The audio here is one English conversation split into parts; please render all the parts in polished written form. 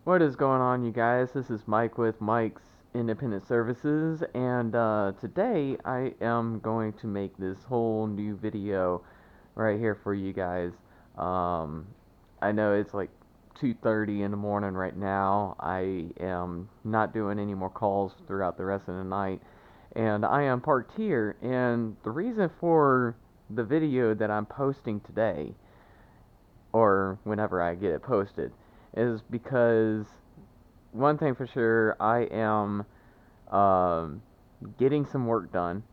What is going on, you guys? This is Mike with Mike's Independent Services, and today I am going to make this whole new video right here for you guys. Um, I know it's like 2:30 in the morning right now. I am not doing any more calls throughout the rest of the night, and I am parked here. And the reason for the video that I'm posting today, or whenever I get it posted, is because one thing for sure, I am um, getting some work done.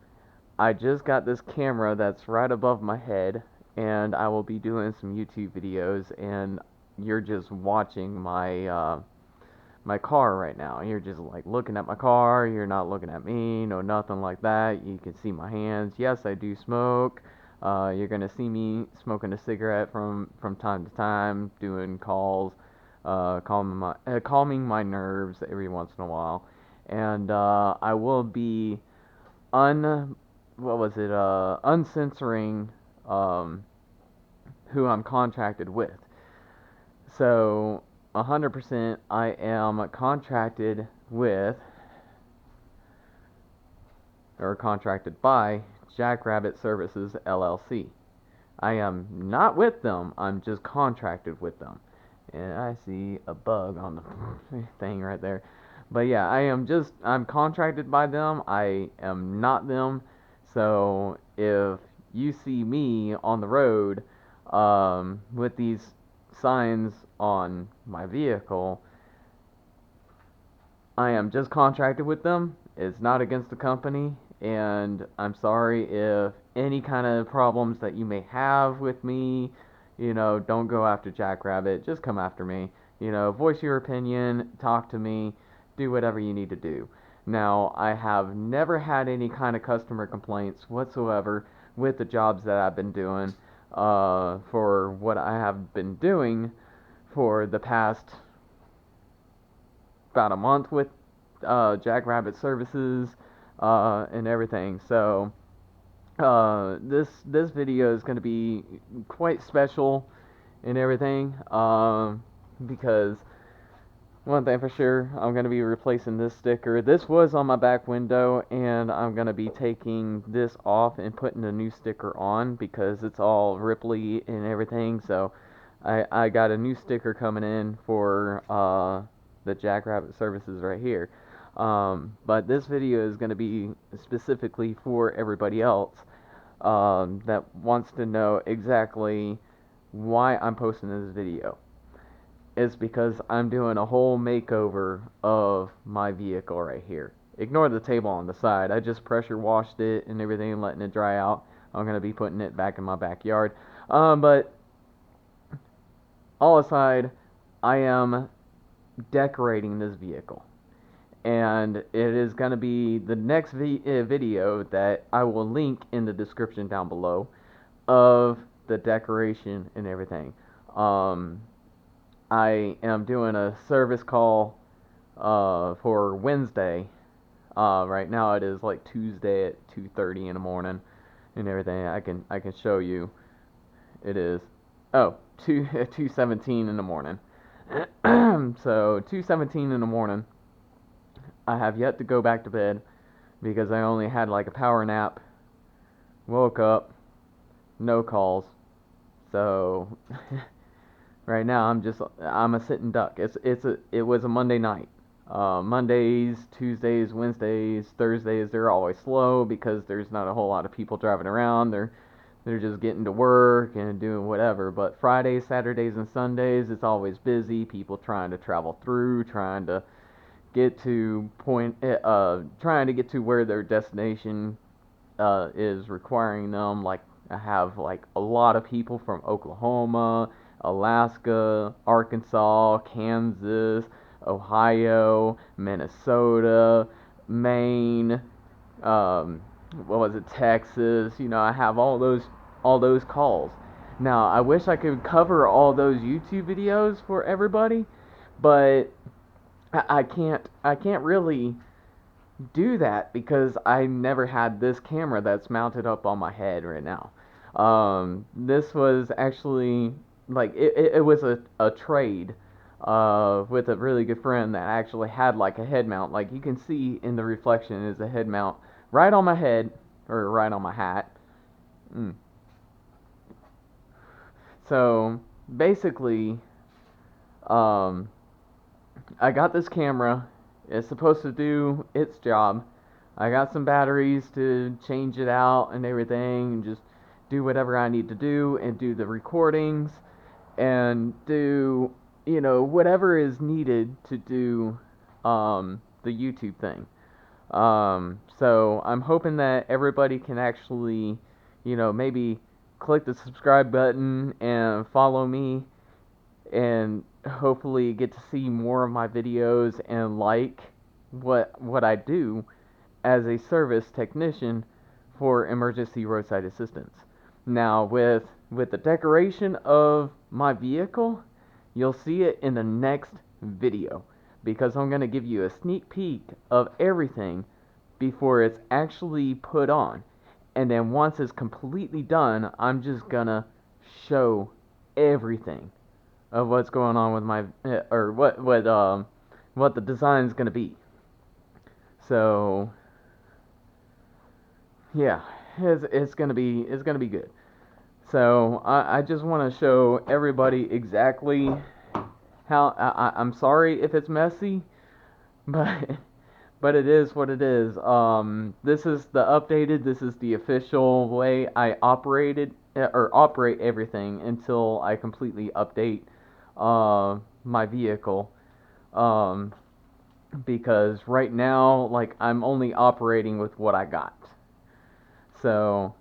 I just got this camera that's right above my head, and I will be doing some YouTube videos. And you're just watching my car right now. You're just like looking at my car. You're not looking at me, no nothing like that. You can see my hands. Yes, I do smoke. You're gonna see me smoking a cigarette from time to time, doing calls, calming my nerves every once in a while, and I will be un what was it uncensoring um, who I'm contracted with. So 100% I am contracted with or contracted by Jackrabbit Services LLC. I am not with them, I'm just contracted with them. And I see a bug on the thing right there. But yeah, I'm contracted by them. I am not them. So if you see me on the road with these signs on my vehicle, I am just contracted with them. It's not against the company, and I'm sorry if any kind of problems that you may have with me, don't go after Jackrabbit. Just come after me. Voice your opinion, talk to me, do whatever you need to do. Now, I have never had any kind of customer complaints whatsoever with the jobs that I've been doing for what I have been doing for the past about a month with Jackrabbit Services and everything. So this video is going to be quite special and everything because one thing for sure, I'm going to be replacing this sticker. This was on my back window, and I'm going to be taking this off and putting a new sticker on because it's all ripply and everything. So I got a new sticker coming in for the Jackrabbit Services right here. But this video is going to be specifically for everybody else that wants to know exactly why I'm posting this video. It's because I'm doing a whole makeover of my vehicle right here. Ignore the table on the side. I just pressure washed it and everything and letting it dry out. I'm going to be putting it back in my backyard. But all aside, I am decorating this vehicle. And it is going to be the next video that I will link in the description down below of the decoration and everything. Um, I am doing a service call for Wednesday. Right now it is like Tuesday at 2:30 in the morning and everything. I can show you. It is oh 2:17 in the morning. So 2:17 in the morning. I have yet to go back to bed because I only had like a power nap. Woke up, no calls. So right now I'm a sitting duck. It was a Monday night. Mondays, Tuesdays, Wednesdays, Thursdays, they're always slow because there's not a whole lot of people driving around. They're just getting to work and doing whatever. But Fridays, Saturdays, and Sundays, it's always busy. People trying to travel through, trying to get to where their destination is requiring them. Like I have like a lot of people from Oklahoma, Alaska, Arkansas, Kansas, Ohio, Minnesota, Maine, um, what was it, Texas. I have all those calls. Now I wish I could cover all those YouTube videos for everybody, but I can't really do that because I never had this camera that's mounted up on my head right now. This was actually like it was a trade. with a really good friend that actually had like a head mount. Like you can see in the reflection is a head mount right on my head or right on my hat. Mm. So basically, um, I got this camera. It's supposed to do its job. I got some batteries to change it out and everything, and just do whatever I need to do and do the recordings and do, whatever is needed to do the YouTube thing. So I'm hoping that everybody can actually, maybe click the subscribe button and follow me and hopefully get to see more of my videos and like what I do as a service technician for emergency roadside assistance. Now with the decoration of my vehicle, you'll see it in the next video because I'm going to give you a sneak peek of everything before it's actually put on. And then once it's completely done, I'm just going to show everything of what's going on with my or what the design is going to be. So yeah, it's gonna be good. So I just want to show everybody exactly how I'm sorry if it's messy, but but it is what it is. This is the updated. This is the official way I operated or operate everything until I completely update my vehicle. Um, because right now, like I'm only operating with what I got. So,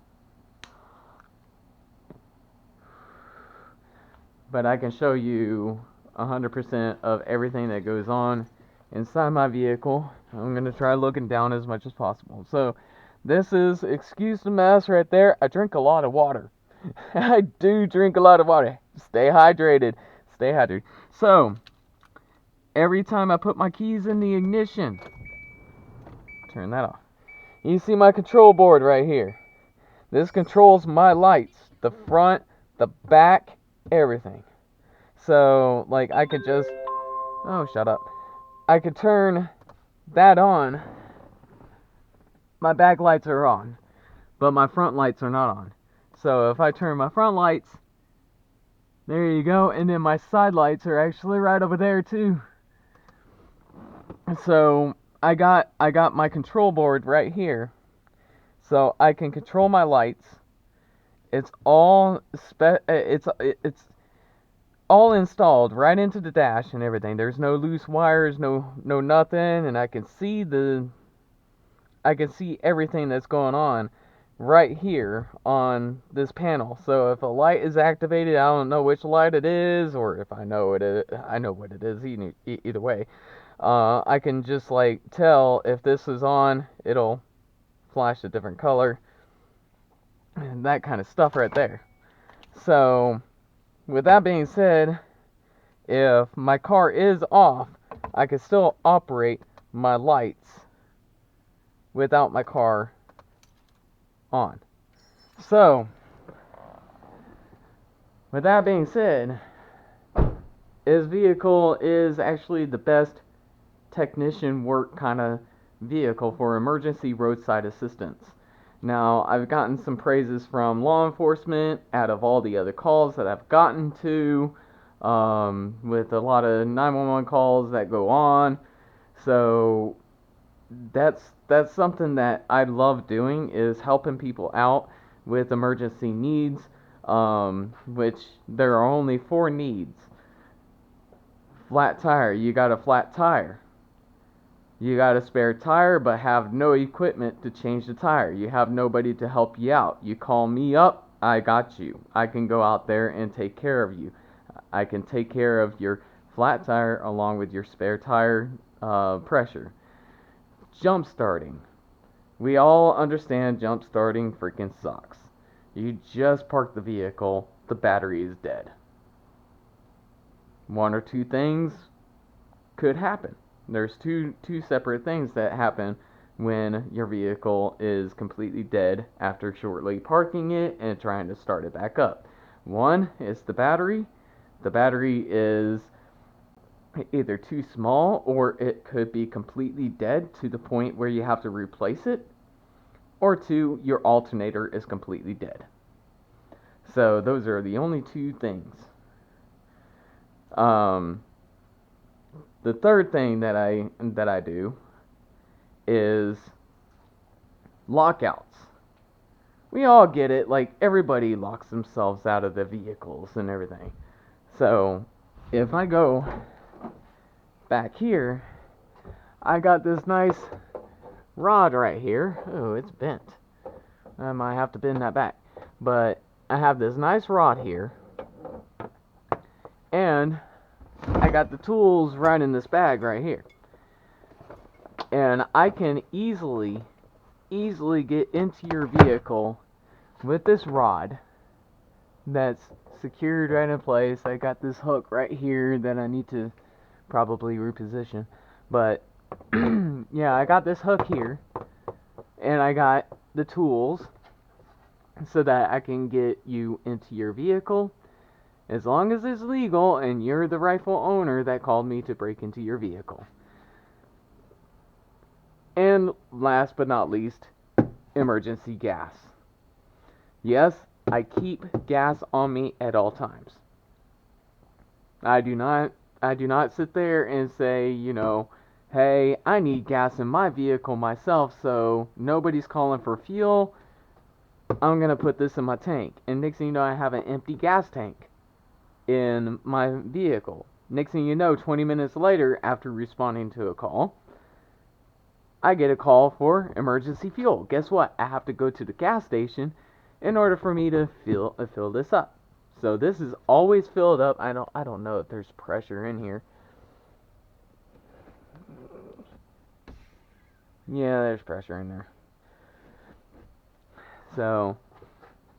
but I can show you 100% of everything that goes on inside my vehicle. I'm going to try looking down as much as possible. So, this is, excuse the mess right there. I drink a lot of water. I do drink a lot of water. Stay hydrated. Stay hydrated. So, every time I put my keys in the ignition, turn that off. You see my control board right here. This controls my lights, the front, the back, everything. So, like, I could just, oh, shut up. I could turn that on. My back lights are on, but my front lights are not on. So, if I turn my front lights, there you go, and then my side lights are actually right over there too. So, I got my control board right here. So, I can control my lights. It's all it's all installed right into the dash and everything. There's no loose wires, no nothing, and I can see everything that's going on right here on this panel. So if a light is activated, I don't know which light it is, or if I know I know what it is. Either way, I can just like tell if this is on, it'll flash a different color, and that kind of stuff right there. So with that being said, if my car is off, I can still operate my lights without my car on. So, with that being said, this vehicle is actually the best technician work kind of vehicle for emergency roadside assistance. Now, I've gotten some praises from law enforcement out of all the other calls that I've gotten to, with a lot of 911 calls that go on. So that's something that I love doing is helping people out with emergency needs, which there are only four needs. Flat tire, you got a flat tire. You got a spare tire but have no equipment to change the tire. You have nobody to help you out. You call me up, I got you. I can go out there and take care of you. I can take care of your flat tire along with your spare tire pressure. Jump starting. We all understand jump starting freaking sucks. You just park the vehicle, the battery is dead. One or two things could happen. There's two separate things that happen when your vehicle is completely dead after shortly parking it and trying to start it back up. One is the battery. The battery is either too small, or it could be completely dead to the point where you have to replace it, or two, your alternator is completely dead. So those are the only two things. The third thing that I do is lockouts. We all get it, like everybody locks themselves out of the vehicles and everything. So if I go back here, I got this nice rod right here. Oh, it's bent. I might have to bend that back. But I have this nice rod here, and I got the tools right in this bag right here. And I can easily get into your vehicle with this rod that's secured right in place. I got this hook right here that I need to probably reposition. But yeah, I got this hook here, and I got the tools so that I can get you into your vehicle as long as it's legal and you're the rightful owner that called me to break into your vehicle. And last but not least, emergency gas. Yes, I keep gas on me at all times. I do not sit there and say, hey, I need gas in my vehicle myself, so nobody's calling for fuel. I'm going to put this in my tank. And next thing you know, I have an empty gas tank in my vehicle. Next thing you know, 20 minutes later, after responding to a call, I get a call for emergency fuel. Guess what? I have to go to the gas station in order for me to fill this up. So this is always filled up. I don't know if there's pressure in here. Yeah, there's pressure in there. So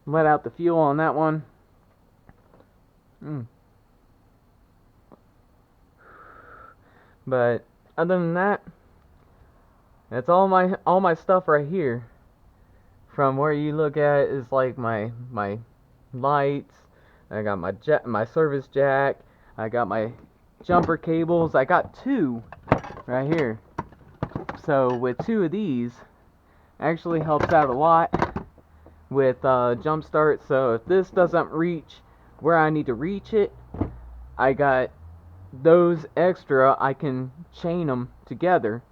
let out the fuel on that one. But other than that, that's all my stuff right here. From where you look at is like my lights. I got my service jack. I got my jumper cables. I got two right here. So with two of these, actually helps out a lot with jump start. So if this doesn't reach where I need to reach it, I got those extra. I can chain them together,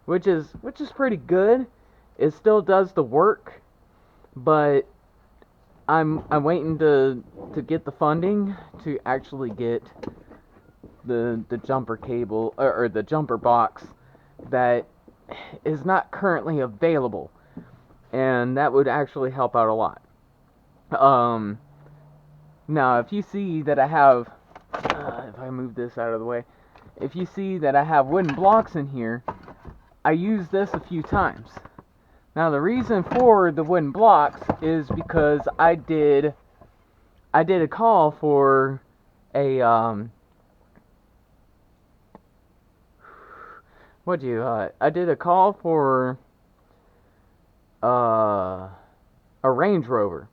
which is pretty good. It still does the work, but I'm waiting to get the funding to actually get the jumper cable or the jumper box that is not currently available, and that would actually help out a lot. Now if you see that I have if I move this out of the way, if you see that I have wooden blocks in here, I used this a few times. Now the reason for the wooden blocks is because I did a call for a I did a call for a Range Rover.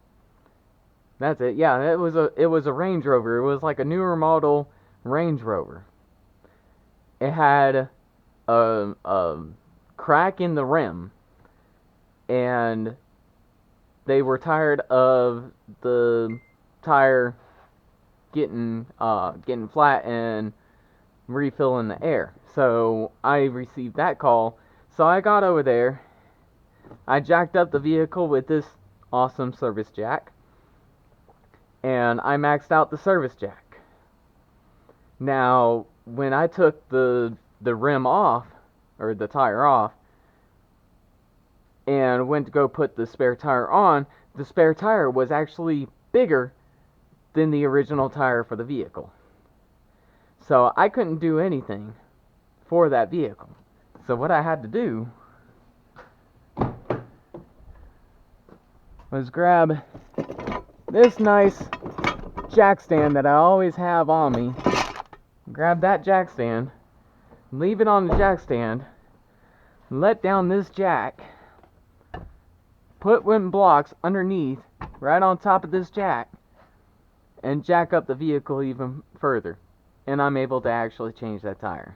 That's it. Yeah, it was a Range Rover. It was like a newer model Range Rover. It had a crack in the rim, and they were tired of the tire getting flat and refilling the air. So I received that call. So I got over there. I jacked up the vehicle with this awesome service jack, and I maxed out the service jack. Now, when I took the rim off, or the tire off, and went to go put the spare tire on, the spare tire was actually bigger than the original tire for the vehicle. So I couldn't do anything for that vehicle. So what I had to do was grab this nice jack stand that I always have on me. Grab that jack stand, leave it on the jack stand, let down this jack, put wooden blocks underneath, right on top of this jack, and jack up the vehicle even further. and I'm able to actually change that tire.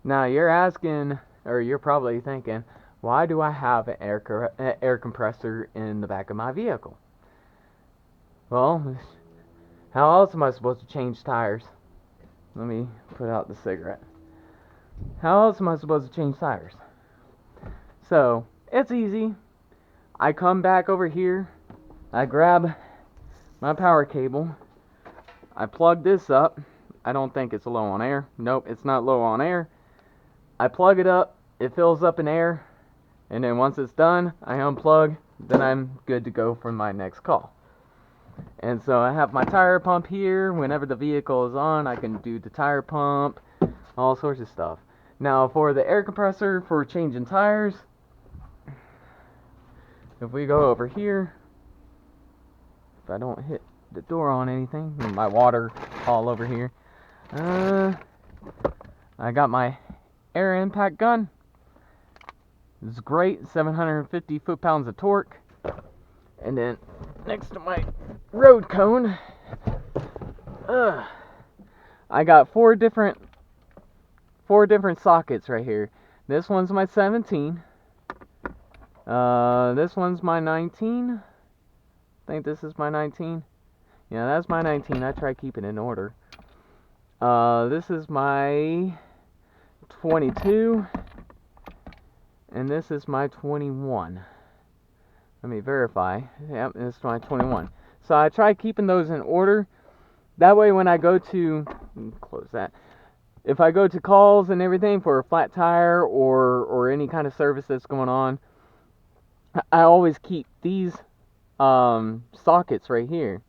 Now you're asking, or you're probably thinking, why do I have an air compressor in the back of my vehicle? Well, how else am I supposed to change tires? Let me put out the cigarette. How else am I supposed to change tires? So, it's easy. I come back over here, I grab my power cable, I plug this up. I don't think it's low on air. Nope, it's not low on air. I plug it up, it fills up in air, and then once it's done, I unplug, then I'm good to go for my next call. And so I have my tire pump here. Whenever the vehicle is on, I can do the tire pump, all sorts of stuff. Now for the air compressor for changing tires, if we go over here, if I don't hit the door on anything, my water all over here, I got my air impact gun. It's great, 750 foot-pounds of torque. And then next to my road cone, I got four different sockets right here. This one's my 17. This one's my 19. I think this is my 19. Yeah, that's my 19. I try keeping it in order. This is my 22. And this is my 21. Let me verify. Yep, this is my 21. So I try keeping those in order. That way when I go to... Close that. If I go to calls and everything for a flat tire or any kind of service that's going on, I always keep these sockets right here.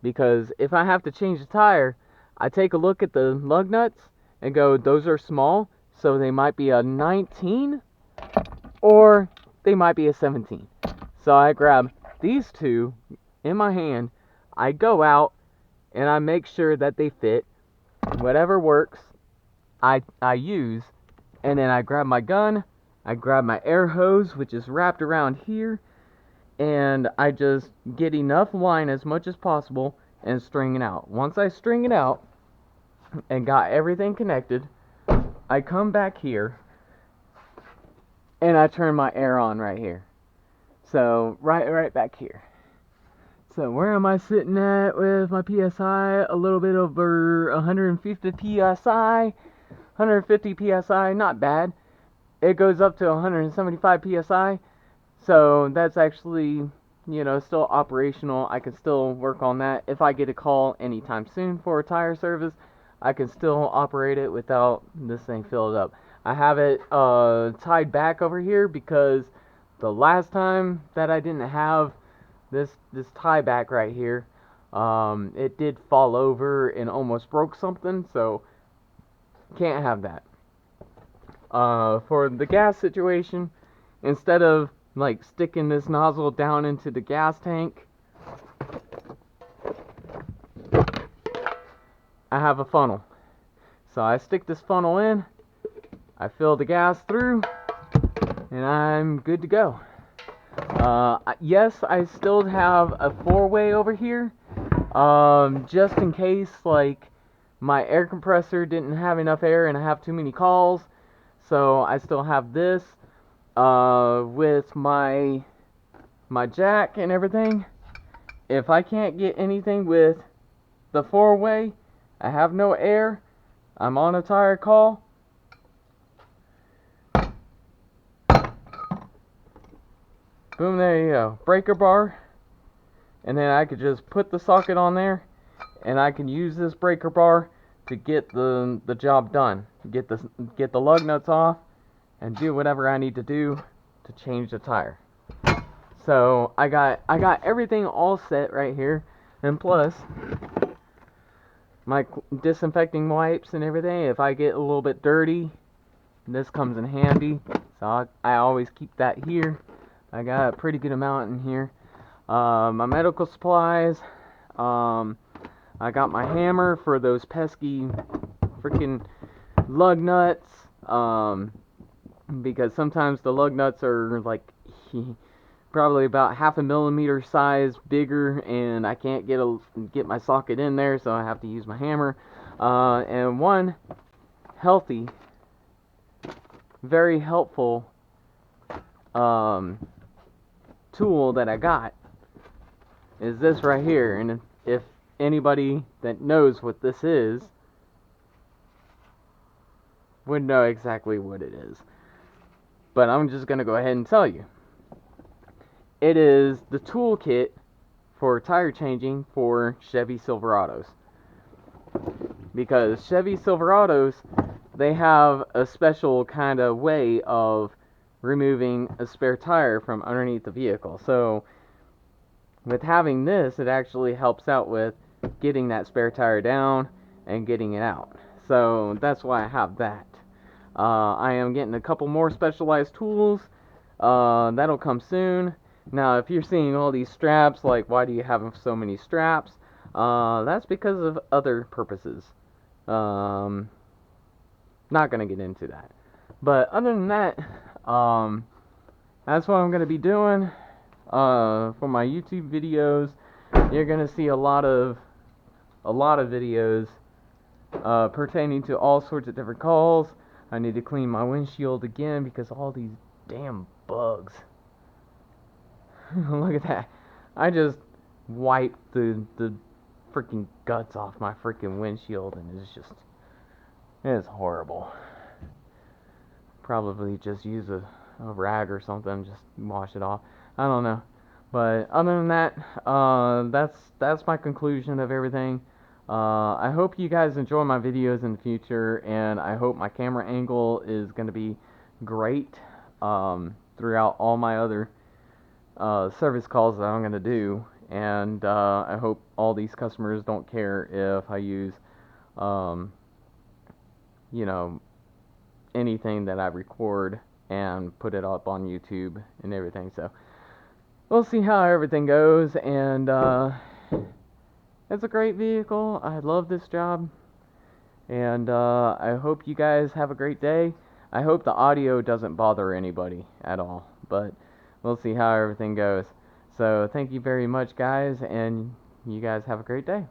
Because if I have to change the tire, I take a look at the lug nuts and go, those are small, so they might be a 19 or they might be a 17. So I grab these two in my hand, I go out and I make sure that they fit. Whatever works, I use, and then I grab my gun, I grab my air hose, which is wrapped around here, and I just get enough line as much as possible and string it out. Once I string it out and got everything connected, I come back here and I turn my air on right here. So right back here. So where am I sitting at with my PSI? A little bit over 150 PSI. 150 PSI, not bad. It goes up to 175 PSI. So that's actually, still operational. I can still work on that. If I get a call anytime soon for a tire service, I can still operate it without this thing filled up. I have it tied back over here because the last time that I didn't have this tie back right here, it did fall over and almost broke something, so can't have that. For the gas situation, instead of like sticking this nozzle down into the gas tank, I have a funnel. So I stick this funnel in, I fill the gas through, and I'm good to go. Yes, I still have a 4-way over here, just in case, like, my air compressor didn't have enough air and I have too many calls, so I still have this, with my jack and everything. If I can't get anything with the 4-way, I have no air, I'm on a tire call, boom, there you go, breaker bar, and then I could just put the socket on there, and I can use this breaker bar to get the job done, get the lug nuts off, and do whatever I need to do to change the tire. So I got everything all set right here, and plus my disinfecting wipes and everything. If I get a little bit dirty, this comes in handy. So I always keep that here. I got a pretty good amount in here. My medical supplies. I got my hammer for those pesky freaking lug nuts. Because sometimes the lug nuts are like probably about 0.5 millimeter size bigger, and I can't get my socket in there, so I have to use my hammer. And one healthy, very helpful tool that I got is this right here. And if anybody that knows what this is would know exactly what it is. But I'm just going to go ahead and tell you. It is the toolkit for tire changing for Chevy Silverados. Because Chevy Silverados, they have a special kind of way of removing a spare tire from underneath the vehicle. So with having this, it actually helps out with getting that spare tire down and getting it out. So that's why I have that. I am getting a couple more specialized tools. That'll come soon. Now, if you're seeing all these straps, like why do you have so many straps? That's because of other purposes. Not gonna get into that. But other than that, that's what I'm gonna be doing. For my YouTube videos, you're gonna see a lot of videos pertaining to all sorts of different calls. I need to clean my windshield again because all these damn bugs. Look at that. I just wiped the freaking guts off my freaking windshield, and it's horrible. Probably just use a rag or something, just wash it off. I don't know. But other than that, that's my conclusion of everything. I hope you guys enjoy my videos in the future, and I hope my camera angle is going to be great throughout all my other service calls that I'm going to do. And I hope all these customers don't care if I use, you know, anything that I record and put it up on YouTube and everything. So we'll see how everything goes. And it's a great vehicle. I love this job. And I hope you guys have a great day. I hope the audio doesn't bother anybody at all. But we'll see how everything goes. So thank you very much, guys. And you guys have a great day.